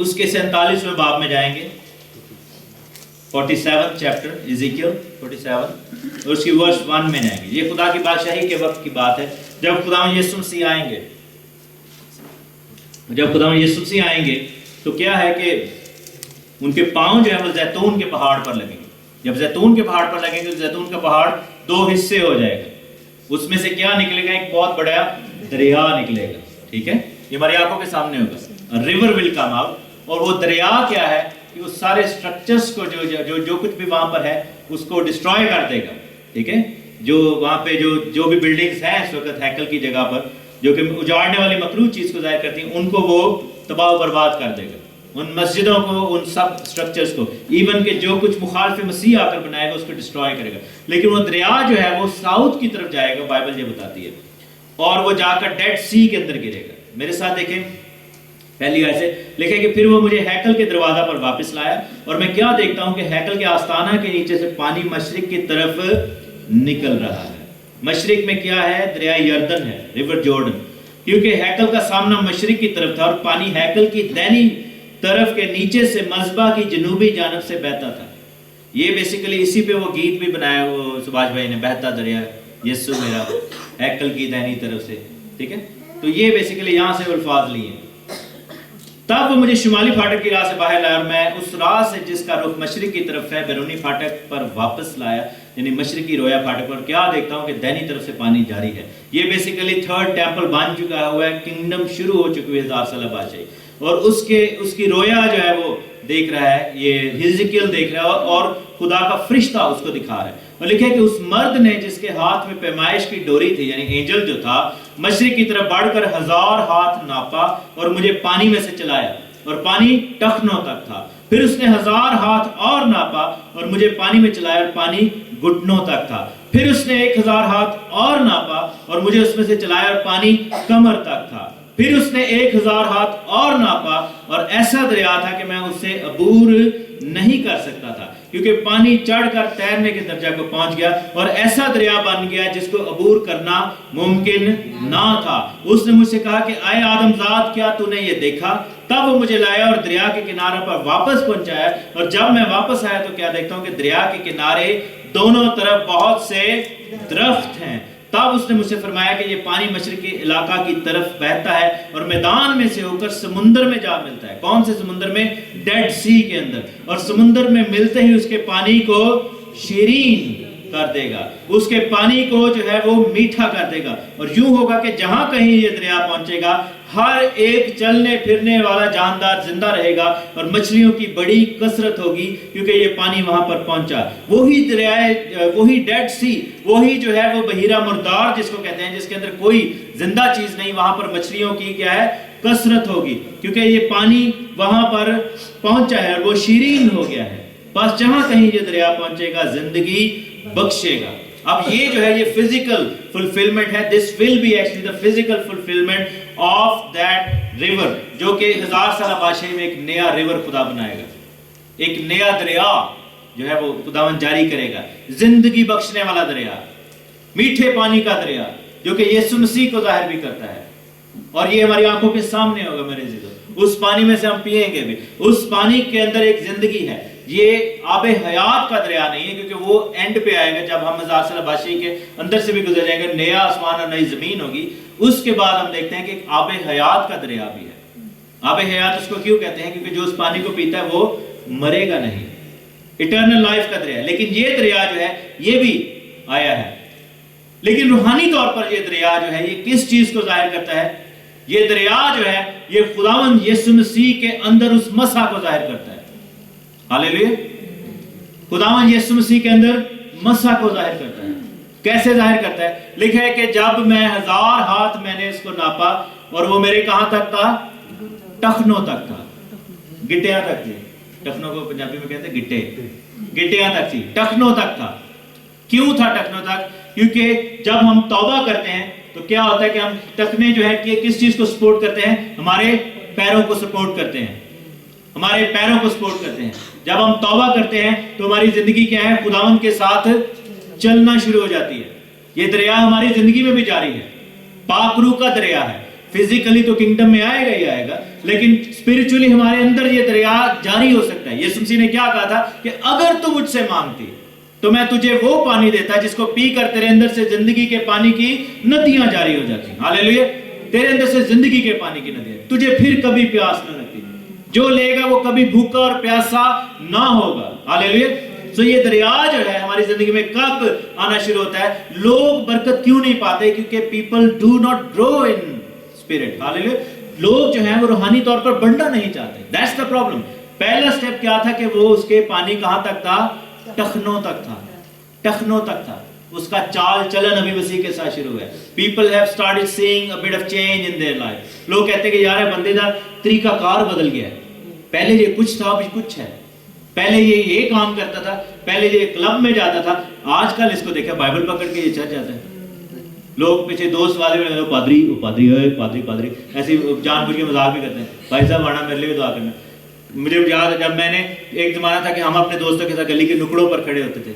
اس کے 47ویں باب میں جائیں گے, 47 چیپٹر ایزیکیل 47, اور اس کی ورس 1 میں جائیں گے. یہ خدا کی بادشاہی کے وقت کی بات ہے, جب خداوند یسوع مسیح آئیں گے. جب خداوند یسوع مسیح آئیں گے تو کیا ہے کہ ان کے پاؤں جو ہے وہ زیتون کے پہاڑ پر لگیں گے. جب زیتون کے پہاڑ پر لگیں گے تو زیتون کا پہاڑ 2 حصے ہو جائے گا. اس میں سے کیا نکلے گا؟ ایک بہت بڑا دریا نکلے گا. ٹھیک ہے, یہ ہماری آنکھوں کے سامنے ہوگا. ریور ول کم آؤٹ. اور وہ دریا کیا ہے کہ اس سارے سٹرکچرز کو جو کچھ بھی وہاں پر ہے اس کو ڈسٹروائے کر دے گا. ٹھیک ہے, جو وہاں پہ جو بھی بلڈنگز ہیں اس وقت ہیکل کی جگہ پر, جو کہ اجاڑنے والی مکروہ چیز کو ظاہر کرتی ہیں, ان کو وہ تباہ و برباد کر دے گا. ان مسجدوں کو, ان سب سٹرکچرز کو, ایون کہ جو کچھ مخالف مسیح آ کر بنائے گا اس کو ڈسٹروائے کرے گا. لیکن وہ دریا جو ہے وہ ساؤتھ کی طرف جائے گا, بائبل یہ بتاتی ہے, اور وہ جا کر ڈیڈ سی کے اندر گرے گا. میرے ساتھ دیکھیں, پہلی آیت سے لکھا کہ پھر وہ مجھے ہیکل کے دروازہ پر واپس لایا, اور میں کیا دیکھتا ہوں کہ ہیکل کے آستانہ کے نیچے سے پانی مشرق کی طرف نکل رہا ہے. مشرق میں کیا ہے؟ دریا یردن ہے, ریور جورڈن, کیونکہ ہیکل کا سامنا مشرق کی طرف تھا اور پانی ہیکل کی دینی طرف کے نیچے سے مذبح کی جنوبی جانب سے بہتا تھا. یہ بیسیکلی اسی پہ وہ گیت بھی بنایا وہ سبھاش بھائی نے, بہتا دریا یسوع میرا ہیکل کی دینی طرف سے. ٹھیک ہے, تو یہ بیسیکلی یہاں سے الفاظ لیے. تب وہ مجھے شمالی پھاٹک کی راہ سے باہر لایا اور میں اس راہ سے جس کا رخ مشرق کی طرف ہے بیرونی پھاٹک پر واپس لایا, یعنی مشرقی رویا پھاٹک پر. کیا دیکھتا ہوں کہ دینی طرف سے پانی جاری ہے. یہ بیسیکلی 3rd ٹیمپل بن چکا ہوا ہے, کنگڈم شروع ہو چکی ہے 1000 سالہ بادشاہی, اور اس کی رویا جو ہے وہ دیکھ رہا ہے, یہ ہزقیل دیکھ رہا ہے, اور خدا کا فرشتہ اس کو دکھا رہا ہے. اور لکھا ہے کہ اس مرد نے جس کے ہاتھ میں پیمائش کی ڈوری تھی, یعنی اینجل جو تھا, مشرق کی طرف بڑھ کر 1000 ہاتھ ناپا اور مجھے پانی میں سے چلایا, اور پانی ٹخنوں تک تھا. پھر اس نے 1000 ہاتھ اور ناپا اور مجھے پانی میں چلایا, اور پانی گھٹنوں تک تھا. پھر اس نے 1000 ہاتھ اور ناپا اور مجھے اس میں سے چلایا, اور پانی کمر تک تھا. پھر اس نے 1000 ہاتھ اور ناپا, اور ایسا دریا تھا کہ میں اسے عبور نہیں کر سکتا تھا, کیونکہ پانی چڑھ کر تیرنے کے درجہ کو پہنچ گیا, اور ایسا دریا بن گیا جس کو عبور کرنا ممکن نہ تھا. اس نے مجھ سے کہا کہ اے آدم زاد, کیا تو نے یہ دیکھا؟ تب وہ مجھے لایا اور دریا کے کنارے پر واپس پہنچایا, اور جب میں واپس آیا تو کیا دیکھتا ہوں کہ دریا کے کنارے دونوں طرف بہت سے درخت ہیں. تب اس نے مجھ سے فرمایا کہ یہ پانی مشرقی علاقہ کی طرف بہتا ہے اور میدان میں سے ہو کر سمندر میں جا ملتا ہے. کون سے سمندر میں؟ ڈیڈ سی کے اندر. اور سمندر میں ملتے ہی اس کے پانی کو شیرین کر دے گا, اس کے پانی کو جو ہے وہ میٹھا کر دے گا. اور یوں ہوگا کہ جہاں کہیں یہ دریا پہنچے گا ہر ایک چلنے پھرنے والا جاندار زندہ رہے گا, اور مچھلیوں کی بڑی کثرت ہوگی کیونکہ یہ پانی وہاں پر پہنچا. وہی دریا, وہی ڈیڈ سی, وہی جو ہے وہ بحیرہ مردار جس کو کہتے ہیں, جس کے اندر کوئی زندہ چیز نہیں, وہاں پر مچھلیوں کی کیا ہے؟ کثرت ہوگی, کیونکہ یہ پانی وہاں پر پہنچا ہے اور وہ شیرین ہو گیا ہے. بس جہاں کہیں یہ دریا پہنچے گا زندگی بخشے گا. اب یہ جو ہے یہ فزیکل فلفلمنٹ ہے. This will be actually the physical fulfilment of that river, جو کہ 1000 سالہ بادشاہی میں ایک نیا ریور خدا بنائے گا, ایک نیا دریا جو ہے وہ خداوند جاری کرے گا, زندگی بخشنے والا دریا, میٹھے پانی کا دریا, جو کہ یسوع مسیح کو ظاہر بھی کرتا ہے. اور یہ ہماری آنکھوں کے سامنے ہوگا میرے عزیزو. اس پانی میں سے ہم پیئیں گے بھی. اس پانی کے اندر ایک زندگی ہے. یہ آب حیات کا دریا نہیں ہے, کیونکہ وہ اینڈ پہ آئے گا جب ہم 1000 سالہ بادشاہی کے اندر سے بھی گزر جائیں گے, نیا آسمان اور نئی زمین ہوگی. اس کے بعد ہم دیکھتے ہیں کہ ایک آب حیات کا دریا بھی ہے. آب حیات اس کو کیوں کہتے ہیں؟ کیونکہ جو اس پانی کو پیتا ہے وہ مرے گا نہیں, اٹرنل لائف کا دریا. لیکن یہ دریا جو ہے یہ بھی آیا ہے, لیکن روحانی طور پر یہ دریا جو ہے یہ کس چیز کو ظاہر کرتا ہے؟ یہ دریا جو ہے یہ خداوند یسوع مسیح کے اندر اس مسح کو ظاہر کرتا ہے. ہاللیلویا. خداوند یسوع مسیح کے اندر مسح کو ظاہر کرتا ہے. کیسے ظاہر کرتا ہے؟ لکھا ہے کہ جب میں 1000 ہاتھ میں نے اس کو ناپا اور وہ میرے کہاں تک تھا؟ ٹخنوں تک تھا, گٹیاں تک تھی. ٹخنوں کو پنجابی میں کہتے ہیں گٹے, گٹیاں تک تھی, ٹخنوں تک تھا. کیوں تھا ٹخنوں تک؟ کیونکہ جب ہم توبہ کرتے ہیں تو کیا ہوتا ہے کہ ہم ٹخنے جو ہے کہ کس چیز کو سپورٹ کرتے ہیں؟ ہمارے پیروں کو سپورٹ کرتے ہیں, ہمارے پیروں کو سپورٹ کرتے ہیں. جب ہم توبہ کرتے ہیں تو ہماری زندگی کیا ہے؟ خداوند کے ساتھ چلنا شروع ہو جاتی ہے. یہ دریا ہماری زندگی میں بھی جاری ہے, پاک روح کا دریا ہے. فزیکلی تو کنگڈم میں آئے گا ہی آئے گا, لیکن اسپرچولی ہمارے اندر یہ دریا جاری ہو سکتا ہے. یسوع مسیح نے کیا کہا تھا کہ اگر تو مجھ سے مانگتی تو میں تجھے وہ پانی دیتا جس کو پی کر تیرے اندر سے زندگی کے پانی کی ندیاں جاری ہو جاتی. ہاللیلویا. تیرے اندر سے زندگی کے پانی کی ندیاں, تجھے پھر کبھی پیاس نہ لگتی, جو لے گا وہ کبھی بھوکا اور پیاسا نہ ہوگا. ہاللیلویا. سو یہ دریا جو ہے ہماری زندگی میں کب آنا شروع ہوتا ہے؟ لوگ برکت کیوں نہیں پاتے؟ کیونکہ people do not grow in spirit. Hallelujah. لوگ جو ہیں وہ روحانی طور پر بڑھنا نہیں چاہتے. That's the problem. پہلا سٹیپ کیا تھا کہ وہ اس کے پانی کہاں تک تھا؟ ٹخنوں تک تھا. ٹخنوں تک تھا. اس کا چال چلن ابھی مسیح کے ساتھ شروع ہے. People have started seeing a bit of change in their life. لوگ کہتے ہیں کہ یار بندے کا طریقہ کار بدل گیا ہے. پہلے یہ کچھ تھا ابھی کچھ ہے. پہلے یہ کام کرتا تھا, پہلے یہ کلب میں جاتا تھا, آج کل اس کو دیکھا بائبل پکڑ کے یہ چڑھ جاتا ہے. لوگ پیچھے دوست والے میں پادری پادری ایسے جان بوجھ کے مذاق بھی کرتے ہیں. بھائی صاحب آنا میرے لیے بھی دعا کرنا. مجھے یاد ہے جب میں نے ایک زمانہ تھا کہ ہم اپنے دوستوں کے ساتھ گلی کے نکڑوں پر کھڑے ہوتے تھے,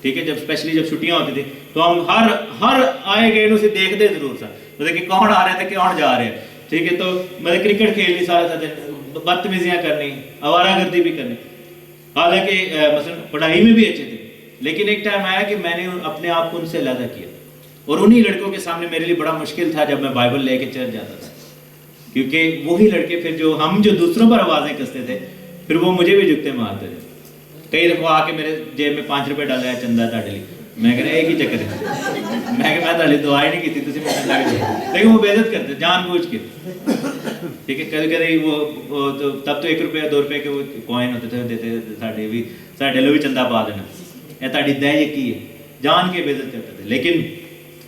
ٹھیک ہے, جب اسپیشلی جب چھٹیاں ہوتی تھی تو ہم ہر آئے گئے اسے دیکھتے ضرور تھا, مطلب کہ کون آ رہے تھے کون جا رہے ہیں, ٹھیک ہے. تو مطلب کرکٹ کھیلنی سارا دن, بدتمیزیاں کرنی, آوارہ گردی بھی کرنی. حالانکہ مثلا پڑھائی میں بھی اچھے تھے, لیکن ایک ٹائم آیا کہ میں نے اپنے آپ کو ان سے علیحدہ کیا. اور انہی لڑکوں کے سامنے میرے لیے بڑا مشکل تھا جب میں بائبل لے کے چرچ جاتا تھا, کیونکہ وہی لڑکے پھر جو دوسروں پر آوازیں کستے تھے پھر وہ مجھے بھی جھکتے مارتے تھے. کئی دفعہ آ کے میرے جیب میں 5 روپے ڈالا ہے چندہ تاڑے لی. میں کہنا ایک ہی چکر ہے, میں کہ میں تاڑے دعا ہی نہیں کی تھی تسی میں چندہ کے, لیکن وہ بے عزت کرتے جان بوجھ کے, ٹھیک ہے. کبھی کبھی وہ تب تو 1 روپے 2 روپے کے وہ کوائن ہوتے تھے دیتے تھے, ساڈے لو بھی چندہ پا دینا, یہ تاڑی دہ یہ کی ہے, جان کے بے عزت کرتے تھے. لیکن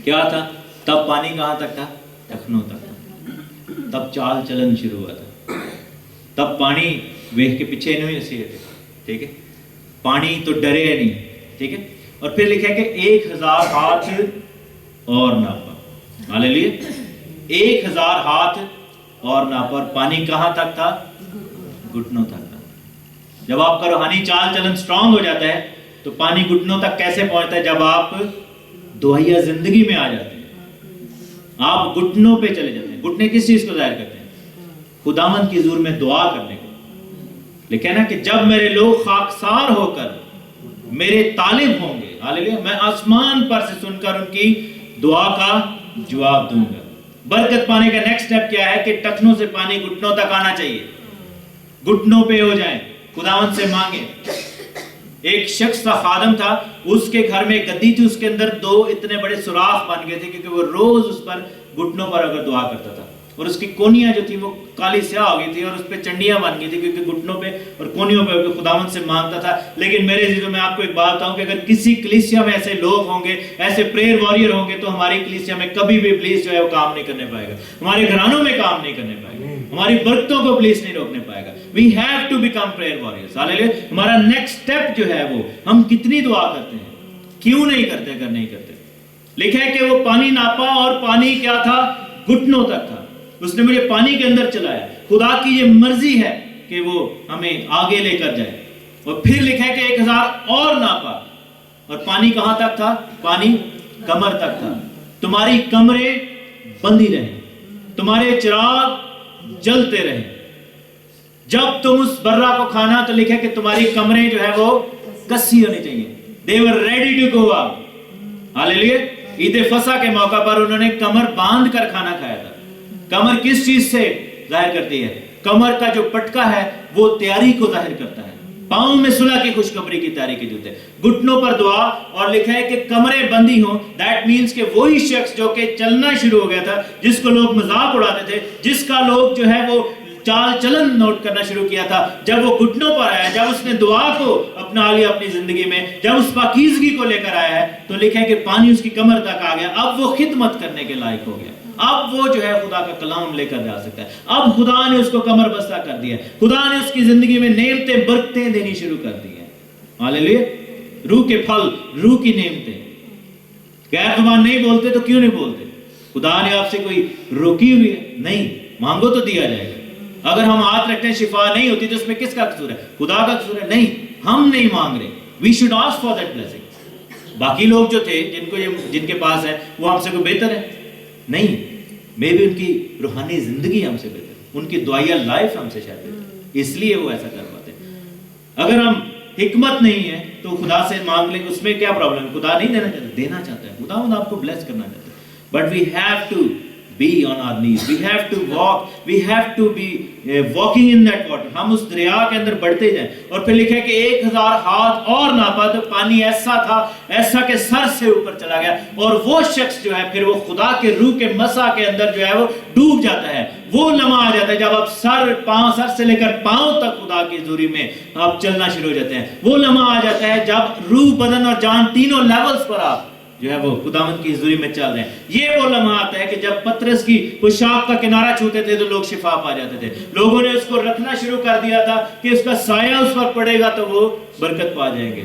کیا تھا تب؟ پانی کہاں تک تھا؟ ٹخنوں تک تھا. تب چال چلن شروع ہوا تھا. تب پانی ویخ کے پیچھے نہیں ہسی تھے, ٹھیک ہے. پانی تو ڈرے نہیں, ٹھیک ہے. اور پھر لکھا ہے کہ 1000 ہاتھ اور ناپا. ہاللیلویا. 1000 ہاتھ اور ناپا. اور پانی کہاں تک تھا؟ گھٹنوں تک تھا. جب آپ کا روحانی چال چلن سٹرونگ ہو جاتا ہے تو پانی گھٹنوں تک کیسے پہنچتا ہے؟ جب آپ دعائیہ زندگی میں آ جاتے ہیں, آپ گھٹنوں پہ چلے جاتے ہیں. گھٹنے کس چیز کو ظاہر کرتے ہیں؟ خداوند کی حضور میں دعا کرنے کو. لیکن نا کہ جب میرے لوگ خاکسار ہو کر میرے طالب ہوں گے, ہاللیلویا, میں آسمان پر سے سن کر ان کی دعا کا جواب دوں گا. برکت پانے کا نیکسٹ سٹیپ کیا ہے کہ ٹخنوں سے پانی گھٹنوں تک آنا چاہیے. گھٹنوں پہ ہو جائیں, خداوند سے مانگیں. ایک شخص تھا, خادم تھا, اس کے گھر میں ایک گدی تھی, اس کے اندر 2 اتنے بڑے سوراخ بن گئے تھے کیونکہ وہ روز اس پر گھٹنوں پر اگر دعا کرتا تھا. اور اس کی کونیاں جو تھی وہ کالی سیاہ ہو گئی تھی اور اس پہ چنڈیاں بن گئی تھی کیونکہ گھٹنوں پہ اور کونیوں پہ خداوند سے مانگتا تھا. لیکن میرے عزیزوں میں آپ کو ایک بات بتاؤں کہ اگر کسی کلیسیا میں ایسے لوگ ہوں گے, ایسے پریئر واریر ہوں گے, تو ہماری کلیسیا میں کبھی بھی ابلیس جو ہے وہ کام نہیں کرنے پائے گا, ہمارے گھرانوں میں کام نہیں کرنے پائے گا, ہماری برکتوں کو ابلیس نہیں روکنے پائے گا. We have to become prayer warriors. ہاللیلویا. ہمارا نیکسٹ سٹیپ جو ہے وہ ہم کتنی دعا کرتے ہیں, کیوں نہیں کرتے اگر نہیں کرتے. لکھا ہے کہ وہ پانی ناپا اور پانی کیا تھا؟ گھٹنوں تک تھا. اس نے مجھے پانی کے اندر چلایا. خدا کی یہ مرضی ہے کہ وہ ہمیں آگے لے کر جائے. اور پھر لکھا ہے کہ 1000 اور ناپا اور پانی کہاں تک تھا؟ پانی کمر تک تھا. تمہاری کمریں بندی رہیں, تمہارے چراغ جلتے رہیں. جب تم اس برہ کو کھانا تو لکھا ہے کہ تمہاری کمریں جو ہے وہ کسی ہونی چاہیے. They were ready to go out. ہاللیلویا. عید فصح کے موقع پر انہوں نے کمر باندھ کر کھانا کھایا تھا. کمر کس چیز سے ظاہر کرتی ہے؟ کمر کا جو پٹکا ہے وہ تیاری کو ظاہر کرتا ہے. پاؤں میں صلح کی خوشخبری کی تیاری کے جوتے, گھٹنوں پر دعا. اور لکھا ہے کہ کمریں بندی ہوں. دیٹ مینس کہ وہی شخص جو کہ چلنا شروع ہو گیا تھا, جس کو لوگ مذاق اڑاتے تھے, جس کا لوگ جو ہے وہ چال چلن نوٹ کرنا شروع کیا تھا, جب وہ گھٹنوں پر آیا, جب اس نے دعا کو اپنا لیا اپنی زندگی میں, جب اس پاکیزگی کو لے کر آیا ہے, تو لکھا ہے کہ پانی اس کی کمر تک آ گیا. اب وہ خدمت کرنے کے لائق ہو گیا. اب وہ جو ہے خدا کا کلام لے کر جا سکتا ہے. اب خدا نے اس کو کمر بستہ کر دیا. خدا نے اس کی زندگی میں نعمتیں برکتیں دینی شروع کر دی ہیں. ہاللیلویا. روح کے پھل, روح کی نعمتیں. غیر زبان نہیں بولتے تو کیوں نہیں بولتے؟ خدا نے آپ سے کوئی روکی ہوئی ہے؟ نہیں. مانگو تو دیا جائے گا. اگر ہم ہاتھ رکھتے ہیں شفا نہیں ہوتی تو اس میں کس کا قصور ہے؟ خدا کا قصور ہے؟ نہیں, ہم نہیں مانگ رہے. We should ask for that blessing. باقی لوگ جو تھے جن کے پاس ہے وہ ہم سے کوئی بہتر ہے؟ نہیں. میں بھی ان کی روحانی زندگی ہم سے بہتر ہے. ان کی دعائیہ لائف ہم سے شیئر کرتے ہیں، اس لیے وہ ایسا کر پاتے ہیں۔ اگر ہم حکمت نہیں ہے تو خدا سے مانگ لیں، اس میں کیا پرابلم ہے؟ خدا نہیں دینا چاہتا ہے، خدا آپ کو بلیس کرنا چاہتا ہے، but we have to be on our knees, we have to walk, we have to be walking in that water. ہم اس دریا کے اندر بڑھتے جائیں۔ اور پھر لکھا ہے کہ 1000 ہاتھ اور ناپا تو پانی ایسا تھا، ایسا کہ سر سے اوپر چلا گیا، اور وہ شخص جو ہے پھر وہ خدا کے روح کے مسا کے اندر جو ہے وہ ڈوب جاتا ہے۔ وہ لمحہ آ جاتا ہے جب آپ سر سے لے کر پاؤں تک خدا کی حضوری میں آپ چلنا شروع ہو جاتے ہیں۔ وہ لمحہ آ جاتا ہے جب روح، بدن اور جان تینوں لیولز پر آپ جو ہے وہ خداوند کی حضوری میں چل رہے ہیں۔ یہ وہ لمحہ آتا ہے کہ جب پترس کی پوشاک کا کنارہ چھوتے تھے تو لوگ شفا پا جاتے تھے، لوگوں نے اس کو رکھنا شروع کر دیا تھا کہ اس کا سایہ اس پر پڑے گا تو وہ برکت پا جائیں گے۔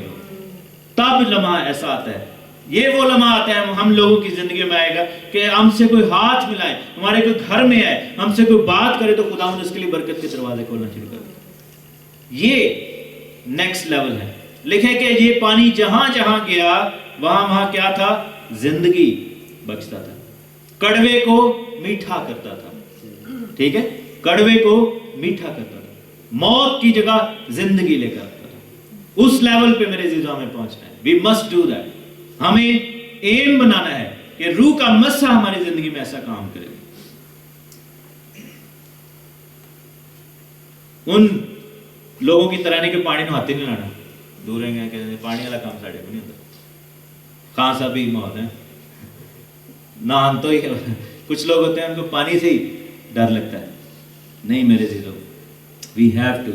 تب لمحہ ایسا آتا ہے، یہ وہ لمحہ آتا ہے ہم لوگوں کی زندگی میں آئے گا کہ ہم سے کوئی ہاتھ ملائے، ہمارے کوئی گھر میں آئے، ہم سے کوئی بات کرے تو خداوند اس کے لیے برکت کے دروازے کھولنا شروع کر دے۔ یہ نیکسٹ لیول ہے۔ لکھے کہ یہ پانی جہاں جہاں گیا وہاں کیا تھا؟ زندگی بخشتا تھا، کڑوے کو میٹھا کرتا تھا۔ ٹھیک ہے، کڑوے کو میٹھا کرتا تھا، موت کی جگہ زندگی لے کر آتا تھا۔ اس لیول پہ میرے عزیزوں ہمیں پہنچنا ہے۔ We must do that. ہمیں ایم بنانا ہے کہ روح کا مسا ہماری زندگی میں ایسا کام کرے۔ ان لوگوں کی طرح نہیں کہ پانی نو ہاتھ نہیں لانا، دور رہیں گے کہ پانی والا کام ساڑھے کو نہیں ہوتا۔ خان صاحب بھی موت ہے نان تو ہی، کچھ لوگ ہوتے ہیں ان کو پانی سے ہی ڈر لگتا ہے۔ نہیں میرے عزیزو، وی ہیو ٹو۔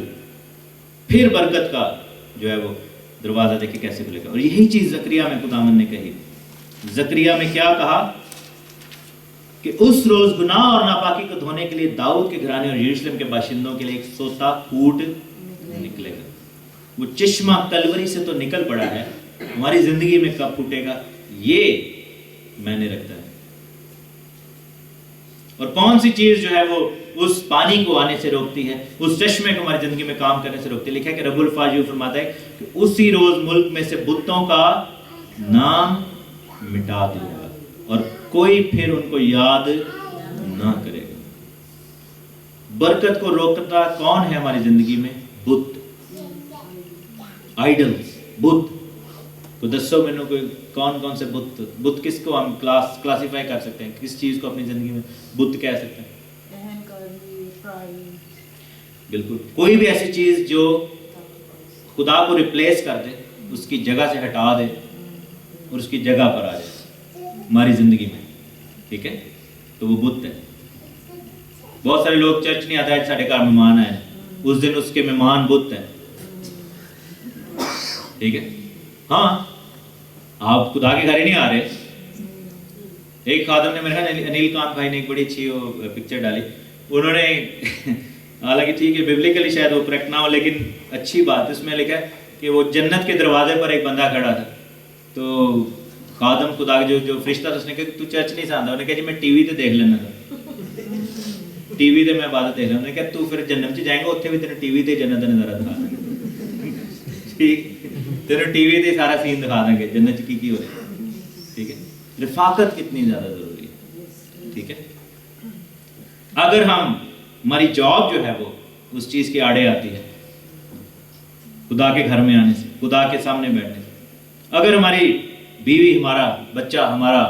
پھر برکت کا جو ہے وہ دروازہ دیکھیں کیسے کھلے گا۔ اور یہی چیز زکریا میں خداوند نے کہی۔ زکریا میں کیا کہا کہ اس روز گناہ اور ناپاکی کو دھونے کے لیے داؤد کے گھرانے اور یروشلم کے باشندوں کے لیے ایک سوتا پھوٹ نکلے گا۔ وہ چشمہ کلوری سے تو نکل پڑا ہے، ہماری زندگی میں کب پھوٹے گا یہ میں نے رکھتا ہے۔ اور کون سی چیز جو ہے وہ اس پانی کو آنے سے روکتی ہے، اس چشمے کو ہماری زندگی میں کام کرنے سے روکتی ہے؟ لکھا ہے کہ رب الفاظ فرماتا ہے کہ اسی روز ملک میں سے بتوں کا نام مٹا دیا گا اور کوئی پھر ان کو یاد نہ کرے گا۔ برکت کو روکتا کون ہے ہماری زندگی میں؟ بت، آئیڈلز، بت۔ تو دسو میں نے کوئی کون سے بت کس کو ہم کلاسیفائی کر سکتے ہیں، کس چیز کو اپنی زندگی میں بت کہہ سکتے ہیں؟ بالکل، کوئی بھی ایسی چیز جو خدا کو ریپلیس کر دے، اس کی جگہ سے ہٹا دے اور اس کی جگہ پر آ جائے ہماری زندگی میں، ٹھیک ہے، تو وہ بت ہے۔ بہت سارے لوگ چرچ نہیں آتا ہے، ساڑھے گھر مہمان آئے، اس دن اس کے مہمان بت ہیں، ٹھیک ہے۔ ہاں، آپ خدا کے گھر ہی نہیں آ رہے۔ ایک خادم نے میرے خیال انیل کانت بھائی نے ایک بڑی اچھی وہ پکچر ڈالی، انہوں نے حالانکہ ٹھیک ہے بیبلیکلی شاید وہ کریکٹ نہ ہو لیکن اچھی بات اس میں لکھا ہے کہ وہ جنت کے دروازے پر ایک بندہ کھڑا تھا، تو خادم خدا جو فرشتہ تھا اس نے کہا تو چرچ نہیں ساندا، انہوں نے کہا جی میں ٹی وی تے دیکھ لینا تھا، ٹی وی تے میں عبادت دیکھ لینا۔ انہوں نے کہا تو پھر جنت چ جائیں گا، اتنے بھی تیرے ٹی وی تے جنت کا نظارہ دکھا دیں گے، ٹھیک، تیرے ٹی وی تے سارا سین دکھا دیں گے جنت چ کی ہو رہا ہے، ٹھیک ہے۔ رفاقت کتنی زیادہ ضروری ہے، ٹھیک ہے۔ اگر ہماری جاب جو ہے وہ اس چیز کے آڑے آتی ہے، خدا کے گھر میں آنے سے، خدا کے سامنے بیٹھنے سے، اگر ہماری بیوی، ہمارا بچہ، ہمارا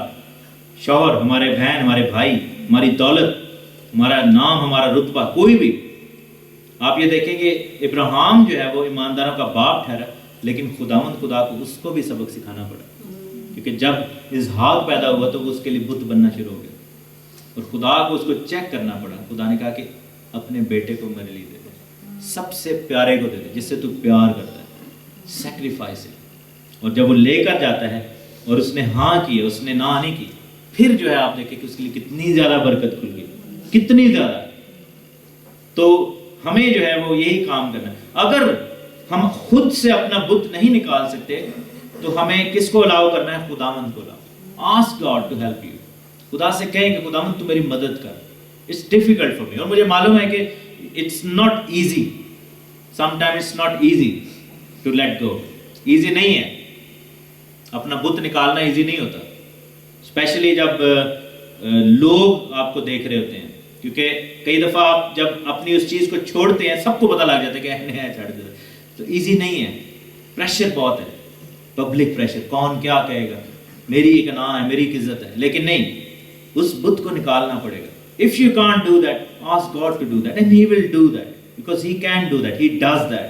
شوہر، ہمارے بہن، ہمارے بھائی، ہماری دولت، ہمارا نام، ہمارا رتبہ، کوئی بھی، آپ یہ دیکھیں کہ ابراہیم جو ہے وہ ایمانداروں کا باپ ٹھہرا، لیکن خداوند خدا کو اس کو بھی سبق سکھانا پڑا، کیونکہ جب اسحاق پیدا ہوا تو وہ اس کے لیے بت بننا شروع ہو گیا اور خدا کو اس کو چیک کرنا پڑا۔ خدا نے کہا کہ اپنے بیٹے کو میرے لیے دے دے، سب سے پیارے کو دے دے، جس سے تو پیار کرتا ہے، سیکریفائس ہے۔ اور جب وہ لے کر جاتا ہے اور اس نے ہاں کی، اس نے نہ نہیں کی، پھر جو ہے آپ دیکھیں کہ اس کے لیے کتنی زیادہ برکت کھل گئی، کتنی زیادہ۔ تو ہمیں جو ہے وہ یہی کام کرنا ہے۔ اگر ہم خود سے اپنا بت نہیں نکال سکتے تو ہمیں کس کو الاؤ کرنا ہے؟ خداوند کو allow. Ask God to help you, خدا سے کہیں کہ خداوند تو میری مدد کر، اٹس ڈیفیکلٹ فار می، اور مجھے معلوم ہے کہ it's not easy, some time it's not easy to let go, easy نہیں ہے، اپنا بت نکالنا ایزی نہیں ہوتا، اسپیشلی جب لوگ آپ کو دیکھ رہے ہوتے ہیں، کیونکہ کئی دفعہ آپ جب اپنی اس چیز کو چھوڑتے ہیں سب کو پتہ لگ جاتا ہے کہ اہنے ہے چھڑ دو، تو ایزی نہیں ہے، پریشر بہت ہے، پبلک پریشر، کون کیا کہے گا، میری ایک نام ہے، میری ایک عزت ہے. لیکن نہیں، اس بت کو نکالنا پڑے گا. If you can't do that, ask God to do that and He will do that because He can do that, He does that.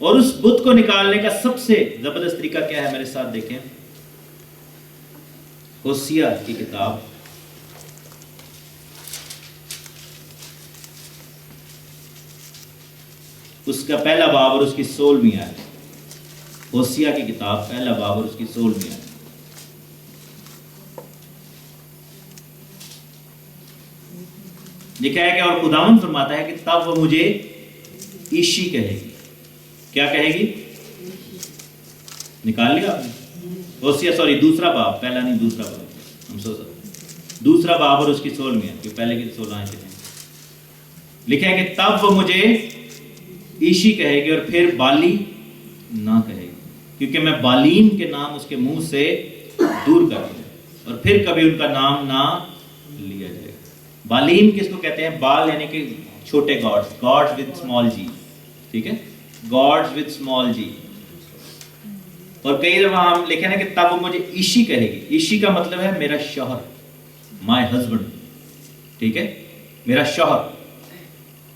اور اس بت کو نکالنے کا سب سے زبردست طریقہ کیا ہے؟ میرے ساتھ دیکھیں ہوسیہ کی کتاب، اس کا پہلا باب اور اس کی 16ویں آیت. ہوسیہ کی کتاب پہلا باب اور اس کی 16ویں آیت. لکھا ہے کہ اور خداوند فرماتا ہے کہ تب وہ مجھے ایشی کہے گی. کیا کہے گی؟ نکال لیا آپ نے؟ ہوسیہ دوسرا باب، پہلا نہیں دوسرا باب، ہم دوسرا باب اور اس کی 16ویں آیت، پہلے کی 16 آیتیں ہیں. لکھا ہے کہ تب وہ مجھے ایشی کہے گی اور پھر بالی نہ کہے گی، کیونکہ میں بالیم کے نام اس کے منہ سے دور کر دوں اور پھر کبھی ان کا نام نہ لیا جائے گا. بالیم کس کو کہتے ہیں؟ بال یعنی کہ چھوٹے گاڈز، گاڈز ود اسمال جی، ٹھیک ہے، گاڈز ود اسمال جی. اور کئی دفعہ ہم لکھے نا کہ تب وہ مجھے ایشی کہے گی. ایشی کا مطلب ہے میرا شوہر، مائی ہسبینڈ، ٹھیک ہے، میرا شوہر.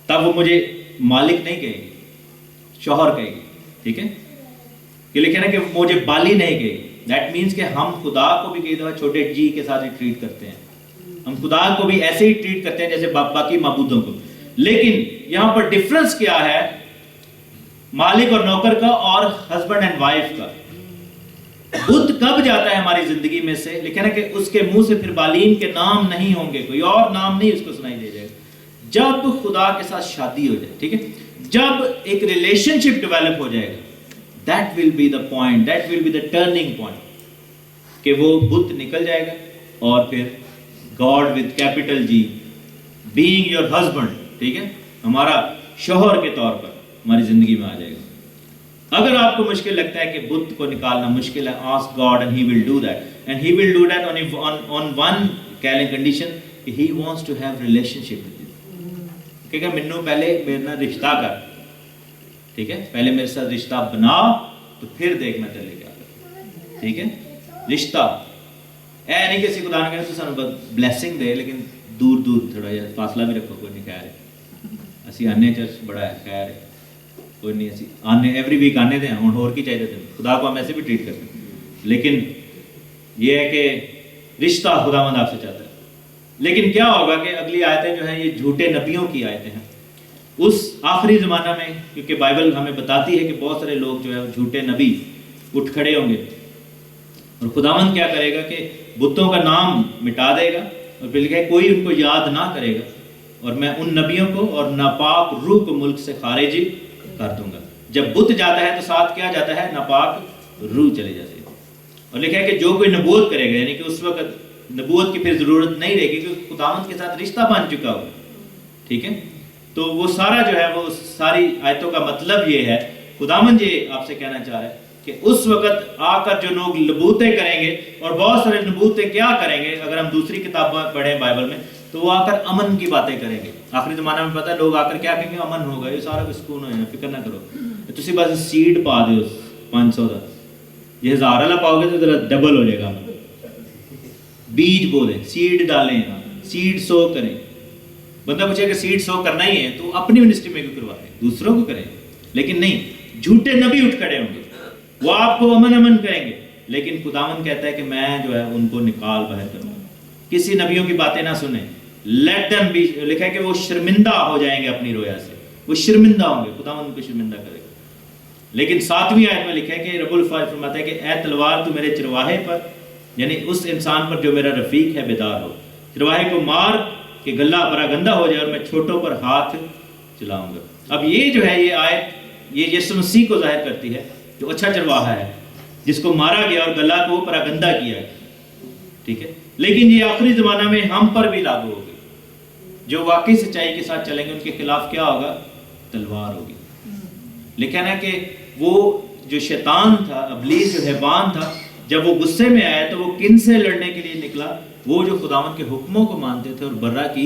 تب وہ مجھے مالک نہیں کہے گی، شوہر کہے گی، ٹھیک ہے. یہ لکھے نا کہ مجھے بالی نہیں کہے گی. دیٹ مینس کہ ہم خدا کو بھی کئی دفعہ چھوٹے جی کے ساتھ ٹریٹ کرتے ہیں، ہم خدا کو بھی ایسے ہی ٹریٹ کرتے ہیں جیسے باقی معبودوں کو. لیکن یہاں پر ڈفرنس کیا ہے مالک اور نوکر کا اور ہسبینڈ اینڈ وائف کا؟ بت کب جاتا ہے ہماری زندگی میں سے؟ لکھا نا کہ اس کے منہ سے پھر بالیم کے نام نہیں ہوں گے، کوئی اور نام نہیں اس کو سنائی دے جائے گا. جب خدا کے ساتھ شادی ہو جائے، ٹھیک ہے، جب ایک ریلیشن شپ ڈیولپ ہو جائے گا، that will be the point, that will be the turning point, کہ وہ بت نکل جائے گا اور پھر God with capital G, being your husband, ٹھیک ہے، ہمارا شوہر کے طور پر ہماری زندگی میں آ جائے گا. اگر آپ کو مشکل لگتا ہے کہ بت کو نکالنا مشکل ہے، ask God and he will do that, and he will do that on one condition, he wants to have relationship with you. کہ مینوں پہلے میرا رشتہ کر، ٹھیک ہے، پہلے میرے ساتھ رشتہ بنا تو پھر دیکھ میں تیرے کیا کروں، ٹھیک ہے. رشتہ اے نہیں کہ اسی خدا نے کہنا تو سانوں بلیسنگ دے، لیکن دور دور تھوڑا جہا فاصلہ بھی رکھو، کوئی نہیں، خیر ہے، اسی آنے چرچ بڑا ہے، خیر ہے، کوئی نہیں، اسی آنے ایوری ویک آنے دیں، ہوں اور کی چاہیے تھے، خدا کو ہم ایسے بھی ٹریٹ کرتے ہیں. لیکن یہ ہے کہ رشتہ خداوند آپ سے چاہتا ہے. لیکن کیا ہوگا کہ اگلی آیتیں جو ہیں یہ جھوٹے نبیوں کی آیتیں ہیں. اس آخری زمانہ میں، کیونکہ بائبل ہمیں بتاتی ہے کہ بہت سارے لوگ جو ہے جھوٹے نبی اٹھ کھڑے ہوں گے، اور خداوند کیا کرے گا کہ بتوں کا نام مٹا دے گا، اور پھر لکھا ہے کوئی ان کو یاد نہ کرے گا، اور میں ان نبیوں کو اور ناپاک روح کو ملک سے خارج کر دوں گا. جب بت جاتا ہے تو ساتھ کیا جاتا ہے؟ ناپاک روح چلے جاتے ہیں. اور لکھا ہے کہ جو کوئی نبوت کرے گا، یعنی کہ اس وقت نبوت کی پھر ضرورت نہیں رہے گی کیونکہ خداوند کے ساتھ رشتہ بن چکا ہو، ٹھیک ہے. تو وہ سارا جو ہے وہ ساری آیتوں کا مطلب یہ ہے، خداوند یہ آپ سے کہنا چاہ رہا ہے کہ اس وقت آ کر جو لوگ نبوتیں کریں گے، اور بہت سارے نبوتیں کیا کریں گے، اگر ہم دوسری کتاب پڑھیں بائبل میں تو وہ آ کر امن کی باتیں کریں گے. آخری زمانہ میں پتہ ہے لوگ آ کر کیا کہیں گے؟ امن ہوگا، یہ سارا کچھ سکون ہو جائے، فکر نہ کرو. تسی بس سیڈ پا دو 500 کا، یہ 1000 والا پاؤ گے تو ذرا ڈبل ہو جائے گا. بیج بو دیں، سیڈ ڈالیں، سیڈ سو کریں. بندہ پوچھے کہ سیڈ سو کرنا ہی ہے تو اپنی منسٹری میں کیوں کروائیں، دوسروں کو کریں. لیکن نہیں، جھوٹے نبی اٹھ کھڑے ہوں گے، وہ آپ کو امن کہیں گے، لیکن خداوند کہتا ہے کہ میں جو ہے ان کو نکال باہر کروں گا. کسی نبیوں کی باتیں نہ سنیں. لیٹ دیم بی، لکھا ہے کہ وہ شرمندہ ہو جائیں گے اپنی رویا سے، وہ شرمندہ ہوں گے، خداوند ان کو شرمندہ کرے گا. لیکن 7ویں آیت میں لکھا ہے کہ رب الفاظ فرماتا ہے کہ اے تلوار تو میرے چرواہے پر، یعنی اس انسان پر جو میرا رفیق ہے، بیدار ہو. چرواہے کو مار کہ گلہ پراگندہ ہو جائے اور میں چھوٹوں پر ہاتھ چلاؤں گا. اب یہ جو ہے یہ آیت یہ یسوع مسیح کو ظاہر کرتی ہے جو اچھا چرواہا ہے، جس کو مارا گیا اور گلہ کو پراگندہ کیا ہے، ٹھیک ہے. لیکن یہ آخری زمانہ میں ہم پر بھی لاگو ہوگی. جو واقعی سچائی کے ساتھ چلیں گے ان کے خلاف کیا ہوگا؟ تلوار ہوگی. لکھا نا کہ وہ جو شیطان تھا، ابلیس جو حیوان تھا، جب وہ غصے میں آیا تو وہ کن سے لڑنے کے لیے نکلا؟ وہ جو خداوند کے حکموں کو مانتے تھے اور برہ کی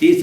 3